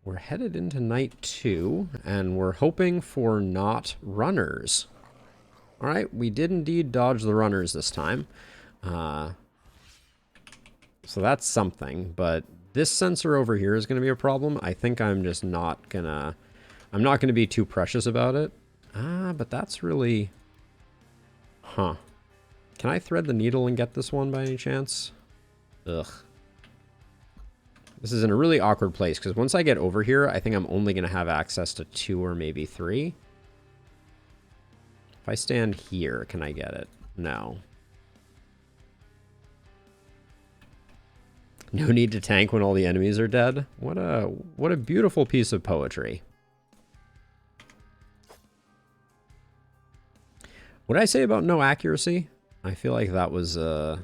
we're headed into night 2, and we're hoping for not runners. All right, we did indeed dodge the runners this time. So that's something, but this sensor over here is going to be a problem. I think I'm just not gonna... I'm not going to be too precious about it. But that's really... Huh. Can I thread the needle and get this one by any chance? Ugh. This is in a really awkward place, because once I get over here, I think I'm only going to have access to 2 or maybe 3. If I stand here, can I get it? No. No need to tank when all the enemies are dead. What a beautiful piece of poetry. What did I say about no accuracy? I feel like that was okay,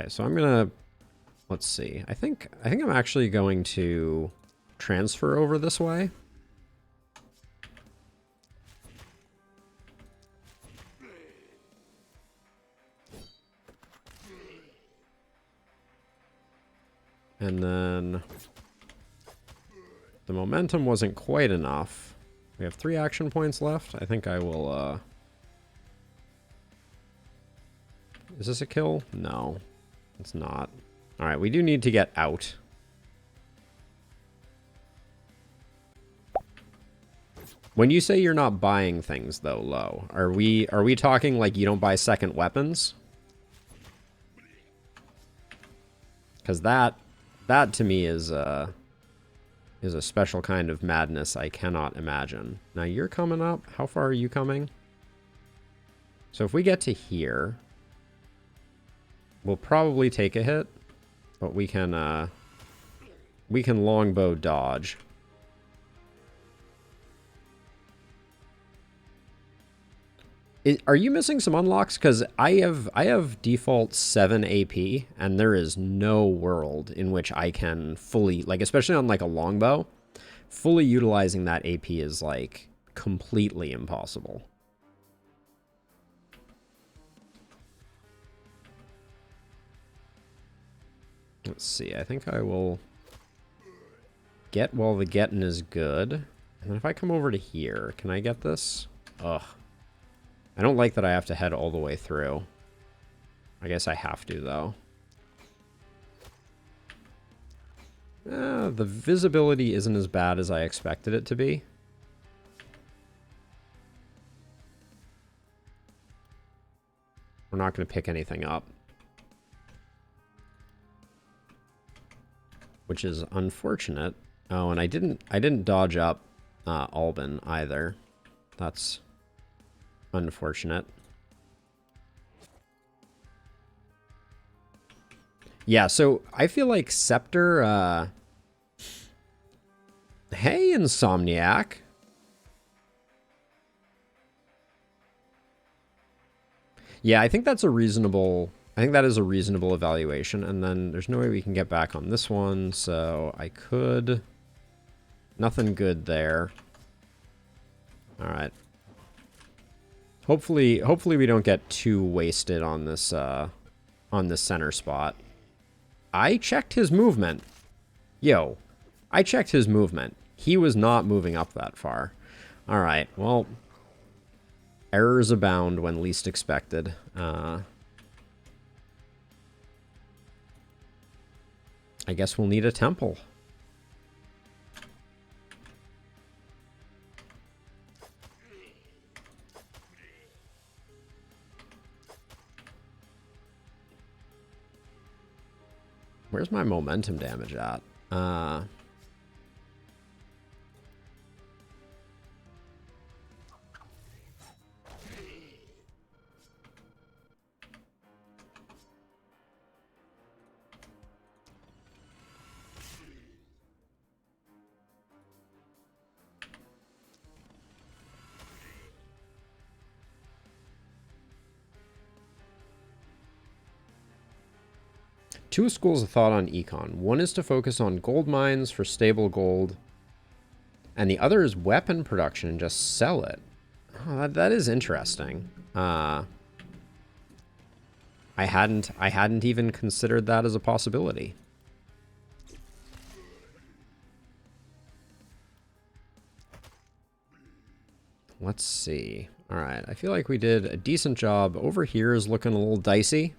so I'm gonna, let's see. I think I'm actually going to transfer over this way. And then the momentum wasn't quite enough. We have 3 action points left. I think I will, Is this a kill? No, it's not. All right, we do need to get out. When you say you're not buying things, though, Lo, are we talking like you don't buy second weapons? Because that to me is a special kind of madness I cannot imagine. Now you're coming up. How far are you coming? So if we get to here, we'll probably take a hit, but we can longbow dodge. Are you missing some unlocks? Because I have default 7 AP, and there is no world in which I can fully, like, especially on like a longbow, fully utilizing that AP is like completely impossible. Let's see. I think I will get while the getting is good. And then if I come over to here, can I get this? Ugh. I don't like that I have to head all the way through. I guess I have to, though. The visibility isn't as bad as I expected it to be. We're not going to pick anything up, which is unfortunate. Oh, and I didn't dodge up Alban either. That's unfortunate. Yeah, so I feel like Scepter, hey, Insomniac. Yeah, I think that's a reasonable, I think that is a reasonable evaluation. And then there's no way we can get back on this one, so I could, nothing good there. All right. Hopefully we don't get too wasted on this center spot. I checked his movement. Yo, I checked his movement. He was not moving up that far. All right, well, errors abound when least expected. I guess we'll need a temple. Where's my momentum damage at? Two schools of thought on econ. One is to focus on gold mines for stable gold, and the other is weapon production and just sell it. Oh, that is interesting. I hadn't even considered that as a possibility. Let's see. All right, I feel like we did a decent job. Over here is looking a little dicey.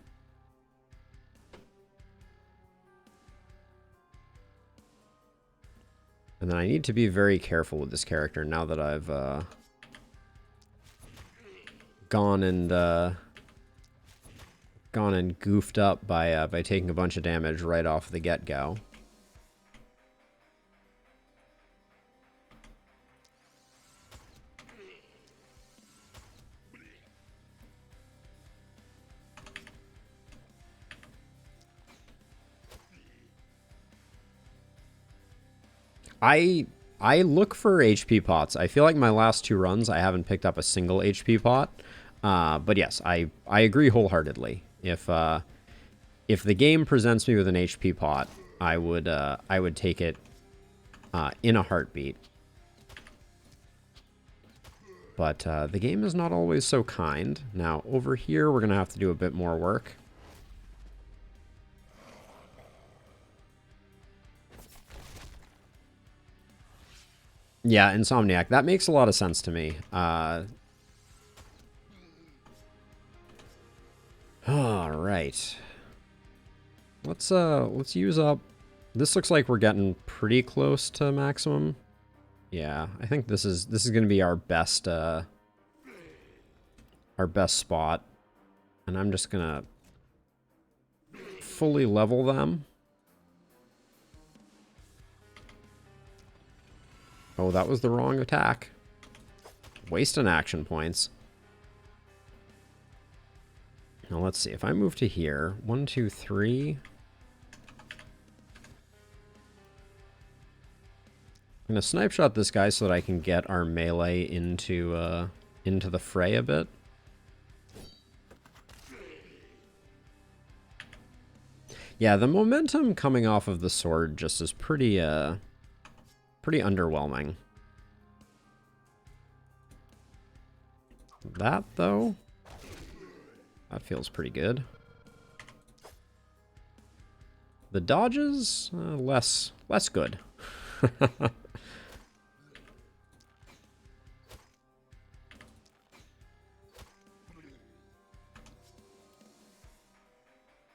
And then I need to be very careful with this character now that I've gone and goofed up by taking a bunch of damage right off the get-go. I look for HP pots. I feel like my last 2 runs, I haven't picked up a single HP pot. But yes, I agree wholeheartedly. If the game presents me with an HP pot, I would take it in a heartbeat. But the game is not always so kind. Now, over here, we're going to have to do a bit more work. Yeah, Insomniac. That makes a lot of sense to me. All right. Let's use up. This looks like we're getting pretty close to maximum. Yeah, I think this is going to be our best spot. And I'm just going to fully level them. Oh, that was the wrong attack. Wasting action points. Now let's see. If I move to here, 1, 2, 3. I'm gonna snipe shot this guy so that I can get our melee into the fray a bit. Yeah, the momentum coming off of the sword just is pretty underwhelming. That, though, that feels pretty good. The dodges, less good.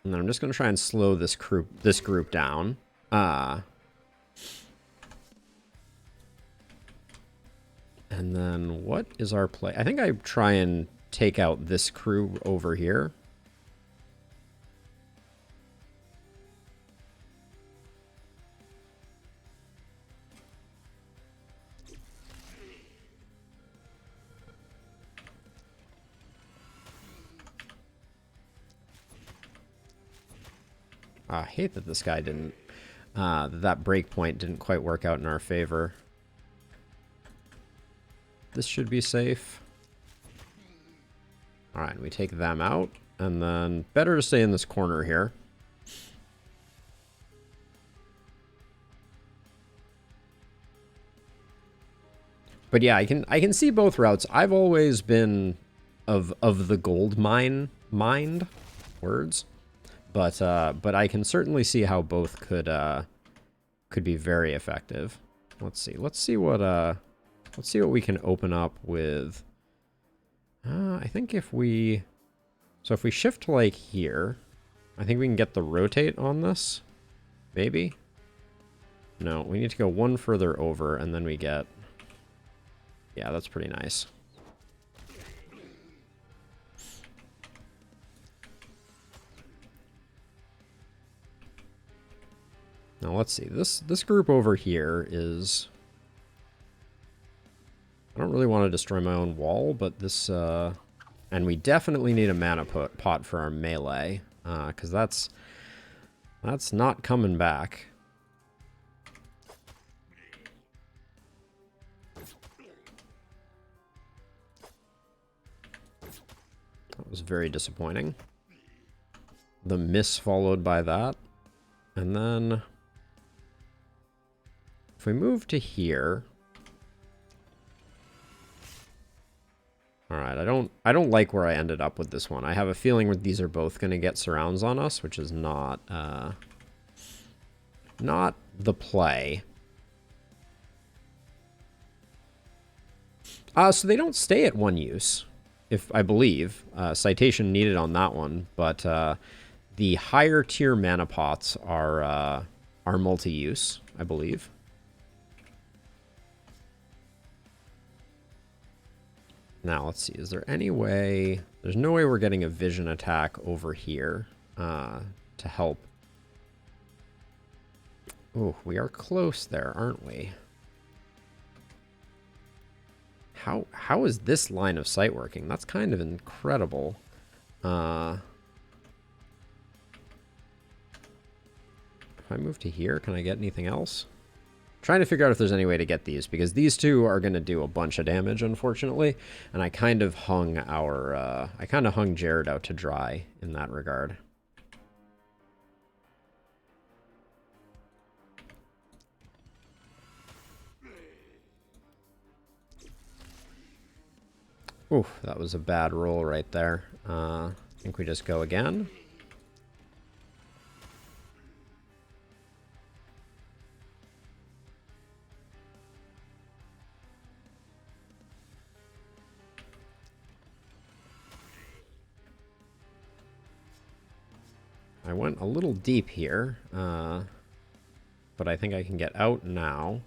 And then I'm just going to try and slow this group down. And then what is our play? I think I try and take out this crew over here. I hate that this guy didn't, that break point didn't quite work out in our favor. This should be safe. All right, we take them out, and then better to stay in this corner here. But yeah, I can see both routes. I've always been of the gold mind words. But I can certainly see how both could be very effective. Let's see what we can open up with. I think if we shift to like here, I think we can get the rotate on this. Maybe. No, we need to go one further over, and then we get. Yeah, that's pretty nice. Now let's see. This group over here is. I don't really want to destroy my own wall, but this and we definitely need a mana pot for our melee, because that's not coming back. That was very disappointing. The miss followed by that, and then. If we move to here. All right, I don't like where I ended up with this one. I have a feeling that these are both going to get surrounds on us, which is not the play. So they don't stay at one use, if I believe. Citation needed on that one, but the higher tier mana pots are multi-use, I believe. Now, let's see. Is there any way... There's no way we're getting a vision attack over here to help. Oh, we are close there, aren't we? How is this line of sight working? That's kind of incredible. If I move to here, can I get anything else? Trying to figure out if there's any way to get these, because these two are going to do a bunch of damage, unfortunately. And I kind of hung Jared out to dry in that regard. Ooh, that was a bad roll right there. I think we just go again. I went a little deep here, but I think I can get out now.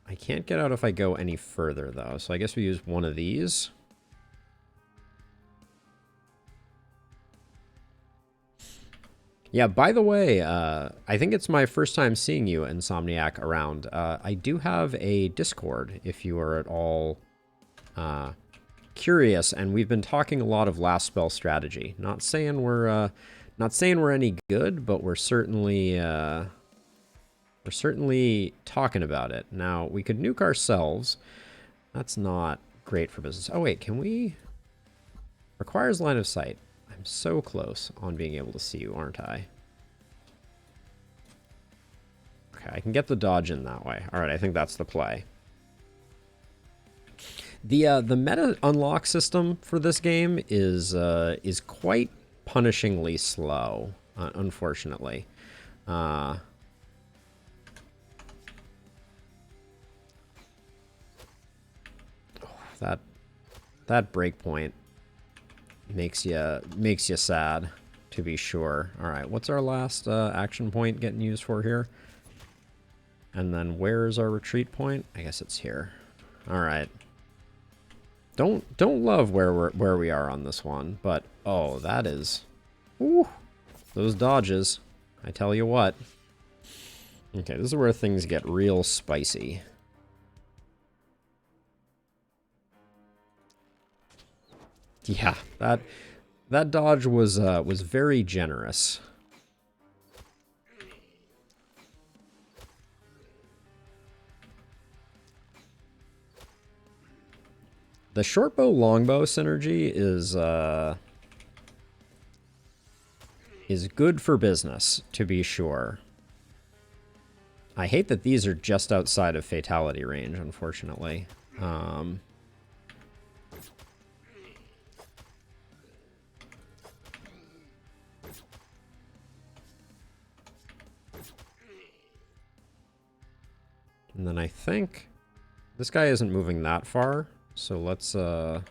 I can't get out if I go any further, though, so I guess we use one of these. Yeah, by the way, I think it's my first time seeing you, Insomniac, around. I do have a Discord, if you are at all curious, and we've been talking a lot of last spell strategy. Not saying we're any good, but we're certainly talking about it. Now, we could nuke ourselves. That's not great for business. Oh, wait, can we... Requires line of sight. I'm so close on being able to see you, aren't I? Okay, I can get the dodge in that way. All right, I think that's the play. The meta unlock system for this game is quite punishingly slow, unfortunately. That breakpoint makes you sad, to be sure. All right, what's our last action point getting used for here? And then where is our retreat point? I guess it's here. All right. Don't love where we are on this one, but oh, that is, ooh, those dodges. I tell you what. Okay, this is where things get real spicy. Yeah, that dodge was very generous. The shortbow longbow synergy is good for business, to be sure. I hate that these are just outside of fatality range, unfortunately. And then I think this guy isn't moving that far, so let's all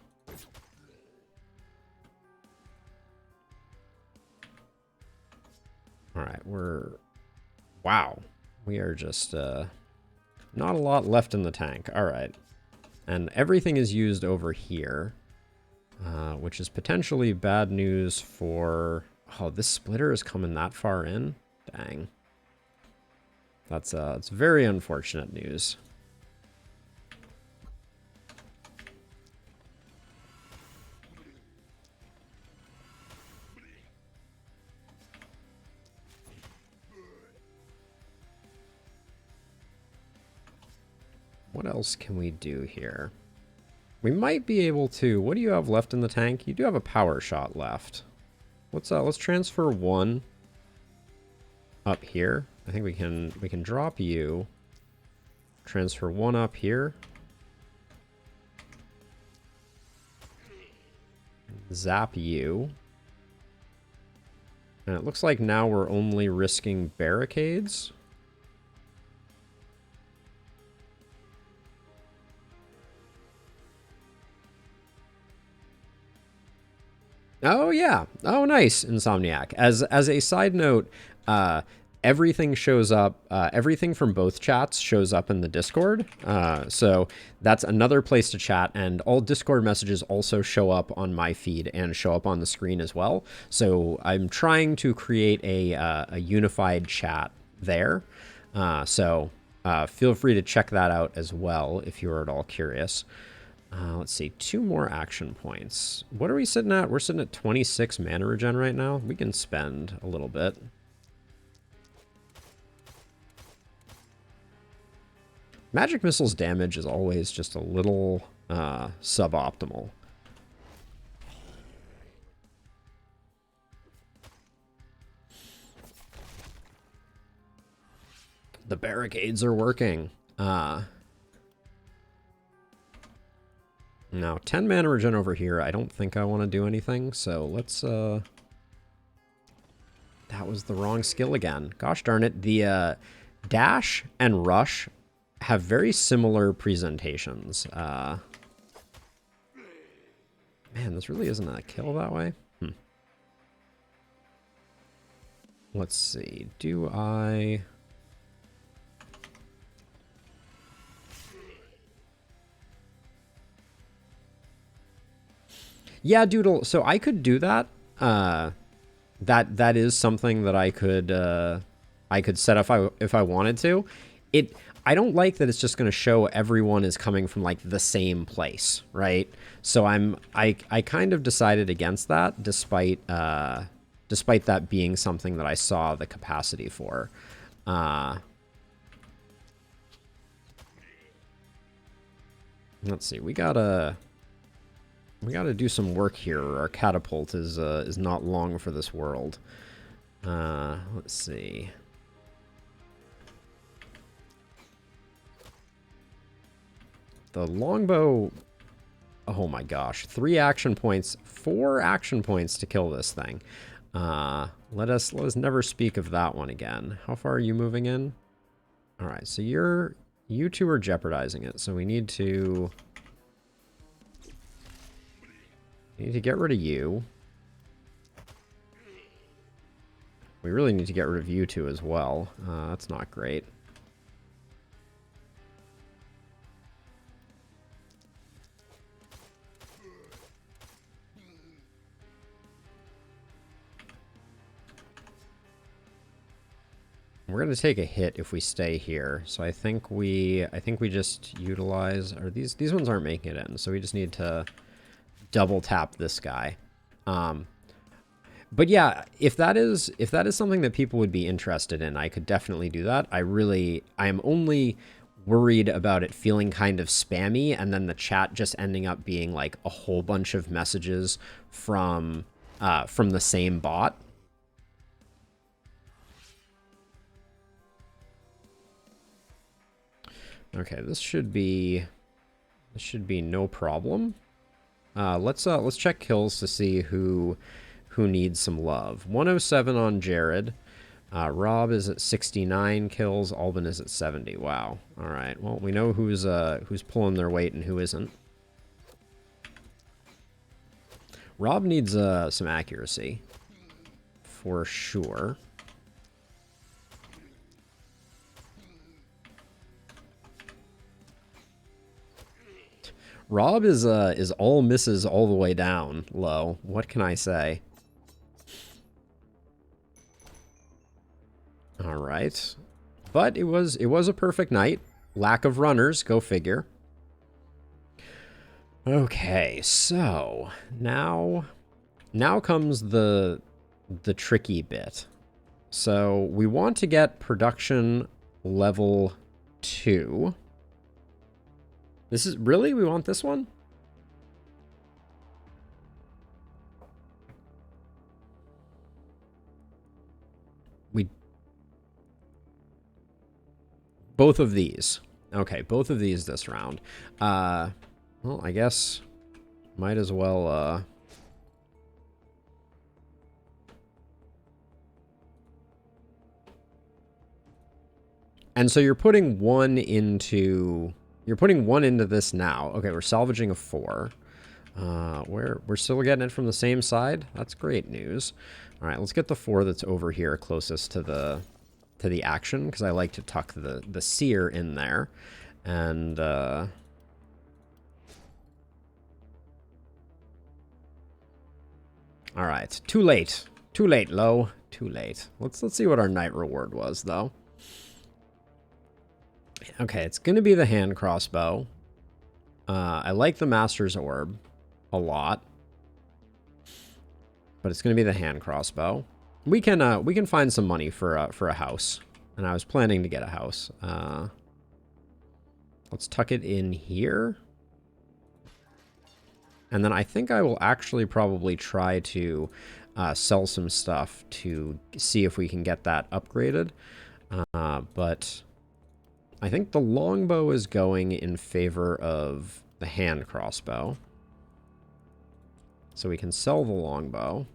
right, wow. We are just not a lot left in the tank. All right. And everything is used over here, which is potentially bad news for... Oh, this splitter is coming that far in? Dang. That's it's very unfortunate news. What else can we do here? We might be able to... What do you have left in the tank? You do have a power shot left. Let's transfer one up here. I think we can drop you. Transfer one up here. Zap you. And it looks like now we're only risking barricades. Oh yeah. Oh nice, Insomniac. As a side note, everything shows up. Everything from both chats shows up in the Discord. So that's another place to chat, and all Discord messages also show up on my feed and show up on the screen as well. So I'm trying to create a unified chat there. Feel free to check that out as well if you're at all curious. Let's see, 2 more action points. What are we sitting at? We're sitting at 26 mana regen right now. We can spend a little bit. Magic Missile's damage is always just a little suboptimal. The barricades are working. Now, 10 mana regen over here. I don't think I want to do anything, so let's... That was the wrong skill again. Gosh darn it. The dash and rush have very similar presentations. Man, this really isn't a kill that way. Let's see. Do I... Yeah, Doodle. So I could do that. That is something that I could set if I wanted to. I don't like that it's just going to show everyone is coming from like the same place, right? So I kind of decided against that, despite that being something that I saw the capacity for. Let's see. We gotta do some work here, or our catapult is not long for this world. Let's see. The longbow... Oh my gosh. 3 action points. 4 action points to kill this thing. Let us never speak of that one again. How far are you moving in? Alright, so you two are jeopardizing it, so we need to... need to get rid of you. We really need to get rid of you two as well. That's not great. We're going to take a hit if we stay here. So I think we just utilize... or these ones aren't making it in, so we just need to double tap this guy. But yeah, if that is something that people would be interested in, I could definitely do that. I am only worried about it feeling kind of spammy, and then the chat just ending up being like a whole bunch of messages from the same bot. Okay, this should be no problem. Let's check kills to see who needs some love. 107 on Jared. Rob is at 69 kills. Alban is at 70. Wow. All right. Well, we know who's pulling their weight and who isn't. Rob needs some accuracy for sure. Rob is all misses all the way down low. What can I say? All right. But it was a perfect night. Lack of runners, go figure. Okay, so now comes the tricky bit. So we want to get production level 2. This is really, we want this one? Both of these. Okay, both of these this round. Well, I guess might as well, And so you're putting one into this now. Okay, we're salvaging a 4. We're still getting it from the same side. That's great news. All right, let's get the 4 that's over here closest to the action, because I like to tuck the seer in there. And all right, too late. Too late, Lo. Too late. Let's see what our night reward was, though. Okay, it's going to be the hand crossbow. I like the Master's Orb a lot, but it's going to be the hand crossbow. We can find some money for a house, and I was planning to get a house. Let's tuck it in here, and then I think I will actually probably try to sell some stuff to see if we can get that upgraded. But I think the longbow is going in favor of the hand crossbow. So we can sell the longbow.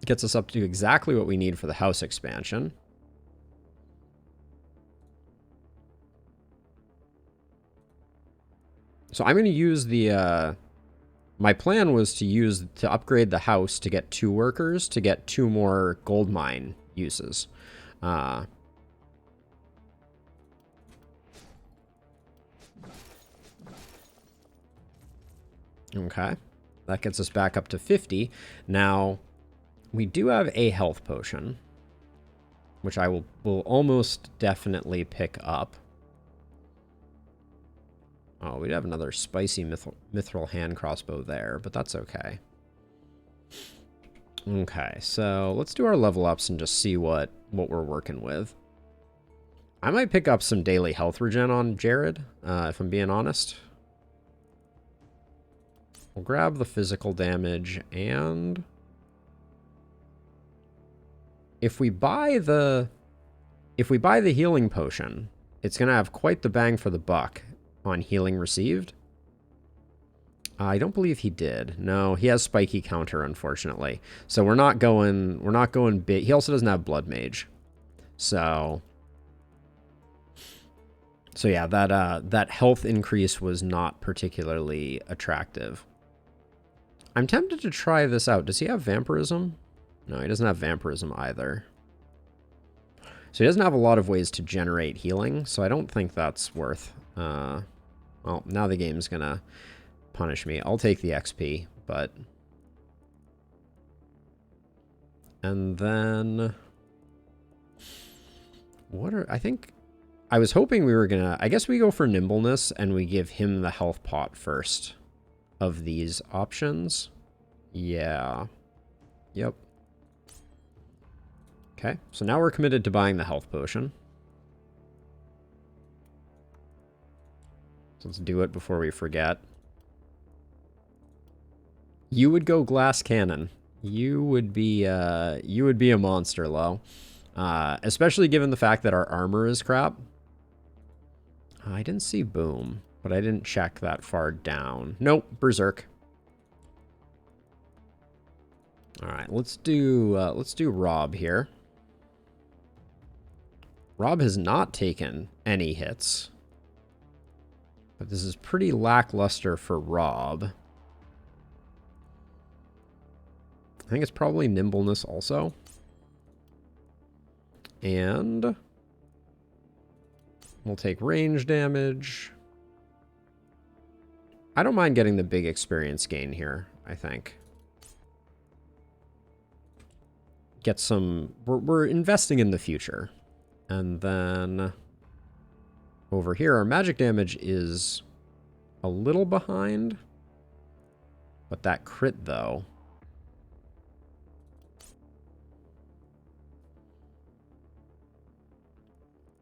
Gets us up to exactly what we need for the house expansion. So I'm going to use the... my plan was to upgrade the house to get 2 workers, to get 2 more gold mine uses. Okay, that gets us back up to 50. Now, we do have a health potion, which I will almost definitely pick up. Oh, we'd have another spicy mithril hand crossbow there, but that's okay. Okay, so let's do our level ups and just see what we're working with. I might pick up some daily health regen on Jared, if I'm being honest. We'll grab the physical damage, and if we buy the healing potion, it's going to have quite the bang for the buck on healing received. I don't believe he did. No, he has spiky counter, unfortunately. So we're not going big. He also doesn't have blood mage. So yeah, that health increase was not particularly attractive. I'm tempted to try this out. Does he have vampirism? No, he doesn't have vampirism either. So he doesn't have a lot of ways to generate healing, so I don't think that's worth... well, now the game's gonna punish me. I'll take the XP, but... And then... I think... I was hoping we were gonna... I guess we go for nimbleness, and we give him the health pot first of these options. Yeah. Yep. Okay, so now we're committed to buying the health potion. So let's do it before we forget. You would go glass cannon. You would be a monster, Lo. Especially given the fact that our armor is crap. I didn't see boom, but I didn't check that far down. Nope, berserk. All right, let's do Rob here. Rob has not taken any hits, but this is pretty lackluster for Rob. I think it's probably nimbleness also. And we'll take range damage. I don't mind getting the big experience gain here, I think. Get some... We're investing in the future. And then over here, our magic damage is a little behind. But that crit, though...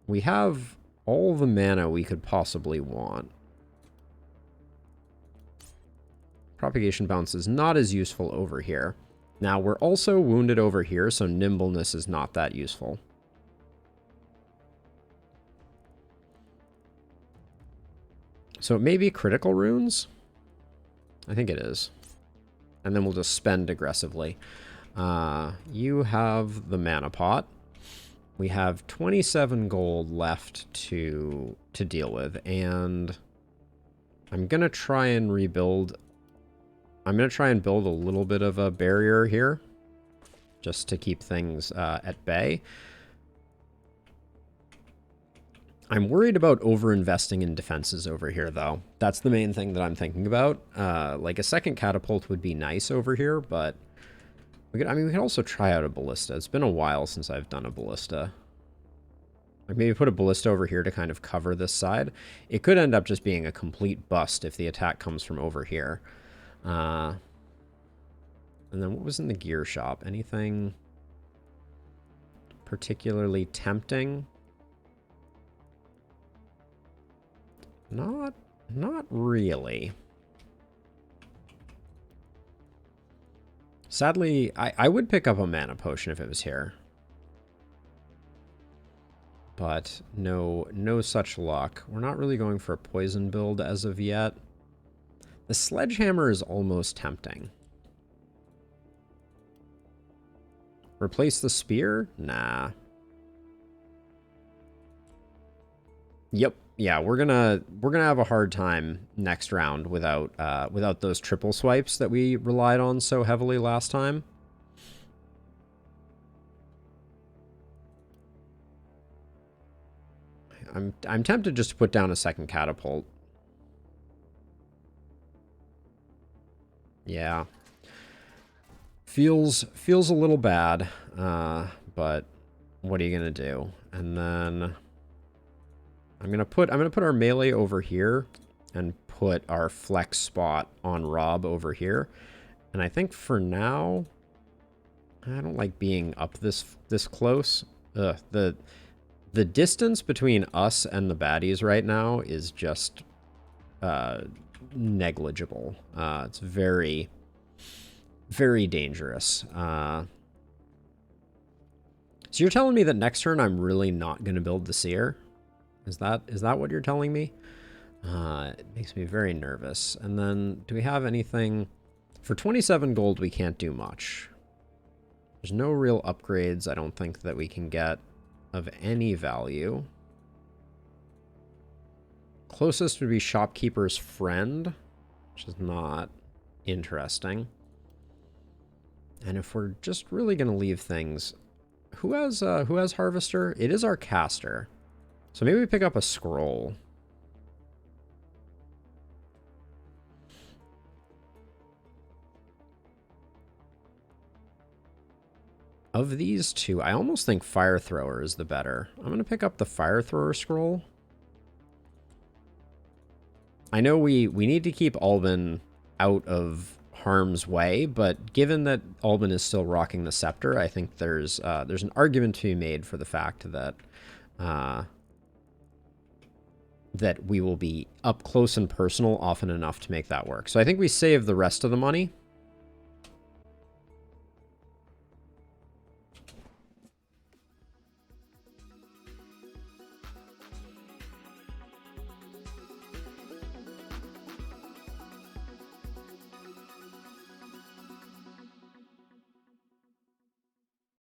We have all the mana we could possibly want. Propagation bounce is not as useful over here. Now, we're also wounded over here, so nimbleness is not that useful. So it may be critical runes? I think it is. And then we'll just spend aggressively. You have the mana pot. We have 27 gold left to deal with, and I'm going to try and rebuild. I'm going to try and build a little bit of a barrier here, just to keep things at bay. I'm worried about over-investing in defenses over here, though. That's the main thing that I'm thinking about. Like, a second catapult would be nice over here, but... we could also try out a ballista. It's been a while since I've done a ballista. Like, maybe put a ballista over here to kind of cover this side. It could end up just being a complete bust if the attack comes from over here. And then what was in the gear shop? Anything particularly tempting? Not really. Sadly, I would pick up a mana potion if it was here. But no such luck. We're not really going for a poison build as of yet. The sledgehammer is almost tempting. Replace the spear? Nah. Yep. Yeah, we're gonna have a hard time next round without those triple swipes that we relied on so heavily last time. I'm tempted just to put down a second catapult. Yeah. Feels a little bad, but what are you gonna do? And then I'm gonna put our melee over here and put our flex spot on Rob over here. And I think for now, I don't like being up this close. The distance between us and the baddies right now is just negligible. It's very, very dangerous. So you're telling me that next turn I'm really not going to build the Seer? Is that what you're telling me? It makes me very nervous. And then, do we have anything? For 27 gold, we can't do much. There's no real upgrades, I don't think, that we can get of any value. Closest would be Shopkeeper's Friend, which is not interesting. And if we're just really going to leave things... Who has Harvester? It is our caster. So maybe we pick up a scroll. Of these two, I almost think Fire Thrower is the better. I'm going to pick up the Fire Thrower scroll. I know we need to keep Albin out of harm's way, but given that Albin is still rocking the scepter, I think there's an argument to be made for the fact that that we will be up close and personal often enough to make that work. So I think we save the rest of the money